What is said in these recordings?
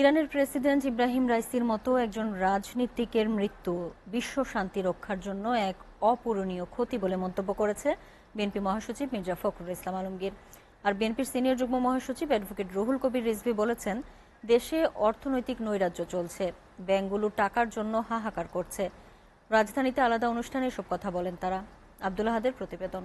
ইরানের প্রেসিডেন্ট ইব্রাহিম রাইসির মতো একজন রাজনীতিকের মৃত্যু বিশ্ব শান্তি রক্ষার জন্য এক অপূরণীয় ক্ষতি বলে মন্তব্য করেছে বিএনপি মহাসচিব মির্জা ফখরুল ইসলাম আলমগীর। আর বিএনপির সিনিয়র যুগ্ম মহাসচিব অ্যাডভোকেট রুহুল কবির রিজভী বলেছেন, দেশে অর্থনৈতিক নৈরাজ্য চলছে, ব্যাংকগুলো টাকার জন্য হাহাকার করছে। রাজধানীতে আলাদা অনুষ্ঠানে এসব কথা বলেন তারা। আব্দুল আহাদের প্রতিবেদন।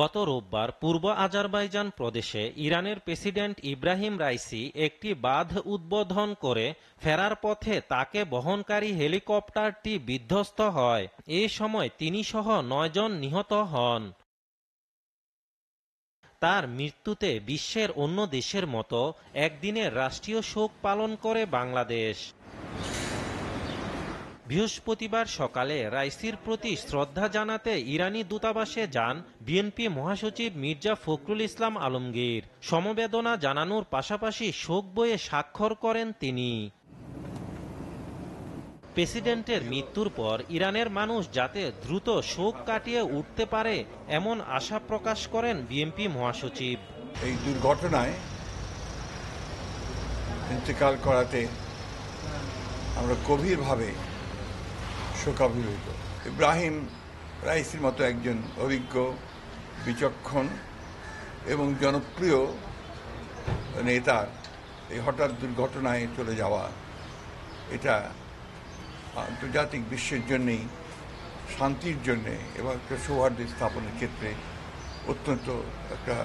গত রোববার পূর্ব আজারবাইজান প্রদেশে ইরানের প্রেসিডেন্ট ইব্রাহিম রাইসি একটি বাঁধ উদ্বোধন করে ফেরার পথে তাকে বহনকারী হেলিকপ্টারটি বিধ্বস্ত হয়। এ সময় তিনি সহ ৯ জন নিহত হন। তার মৃত্যুতে বিশ্বের অন্য দেশের মতো একদিনের রাষ্ট্রীয় শোক পালন করে বাংলাদেশ। বৃহস্পতিবার সকালে রাইসির প্রতি শ্রদ্ধা জানাতে ইরানি দূতাবাসে যান বিএনপি মহাসচিব মির্জা ফখরুল ইসলাম আলমগীর। সমবেদনা জানানোর পাশাপাশি শোক বইয়ে স্বাক্ষর করেন তিনি। প্রেসিডেন্টের মৃত্যুর পর ইরানের মানুষ যাতে দ্রুত শোক কাটিয়ে উঠতে পারে এমন আশা প্রকাশ করেন বিএনপি মহাসচিব। এই দুর্ঘটনায় ইন্তেকাল করাতে আমরা গভীরভাবে শোকাভিভূত। ইব্রাহিম রাইসির মতো একজন অভিজ্ঞ, বিচক্ষণ এবং জনপ্রিয় নেতার এই হঠাৎ দুর্ঘটনায় চলে যাওয়া, এটা আন্তর্জাতিক বিশ্বের জন্যেই, শান্তির জন্যে এবং একটা সৌহার্দ্য স্থাপনের ক্ষেত্রে অত্যন্ত একটা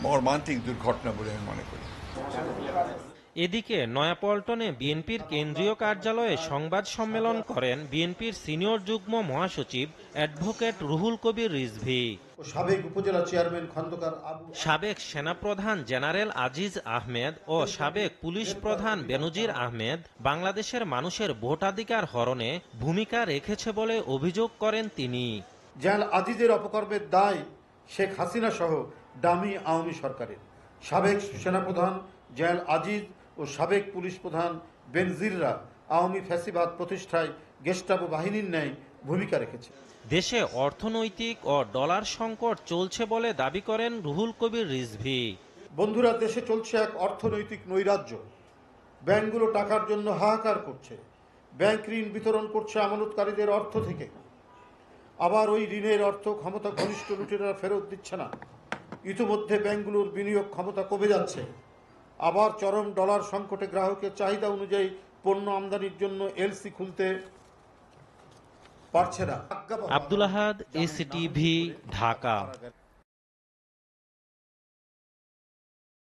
মর্মান্তিক দুর্ঘটনা বলে আমি মনে করি। এদিকে নয়াপল্টনে বিএনপির কেন্দ্রীয় কার্যালয়ে সংবাদ সম্মেলন করেন বিএনপির সিনিয়র যুগ্ম মহাসচিব অ্যাডভোকেট রুহুল কবির রিজভী। সাবেক উপজেলা চেয়ারম্যান খন্দকার সাবেক সেনাপ্রধান জেনারেল আজিজ আহমেদ ও সাবেক পুলিশ প্রধান বেনজির আহমেদ বাংলাদেশের মানুষের ভোটাধিকার হরণে ভূমিকা রেখেছে বলে অভিযোগ করেন তিনি। জেনারেল আজিজের অপকর্মের দায় শেখ হাসিনা সহ ডামি আওয়ামী সরকারের। সাবেক সেনাপ্রধান জেনারেল আজিজ ও সাবেক পুলিশ প্রধান বেনজিররা আওয়ামী ফ্যাসিবাদ প্রতিষ্ঠায় গেস্টাপো বাহিনীর ন্যায় ভূমিকা রেখেছে। দেশে অর্থনৈতিক ও ডলার সংকট চলছে বলে দাবি করেন রুহুল কবির রিজভী। বন্ধুরা, দেশে চলছে এক অর্থনৈতিক নৈরাজ্য। ব্যাংকগুলো টাকার জন্য হাহাকার করছে। ব্যাংক ঋণ বিতরণ করছে আমানতকারীদের অর্থ থেকে। আবার ওই ঋণের অর্থ ক্ষমতা ঘনিষ্ঠ লুটেরা ফেরত দিচ্ছে না। ইতিমধ্যে ব্যাংকগুলোর বিনিয়োগ ক্ষমতা কমে যাচ্ছে। আবার চরম ডলার সংকটে গ্রাহকের চাহিদা অনুযায়ী পণ্য আমদানির জন্য এলসি খুলতে পারছে না। আব্দুল আহাদ, এসিটিভি, ঢাকা।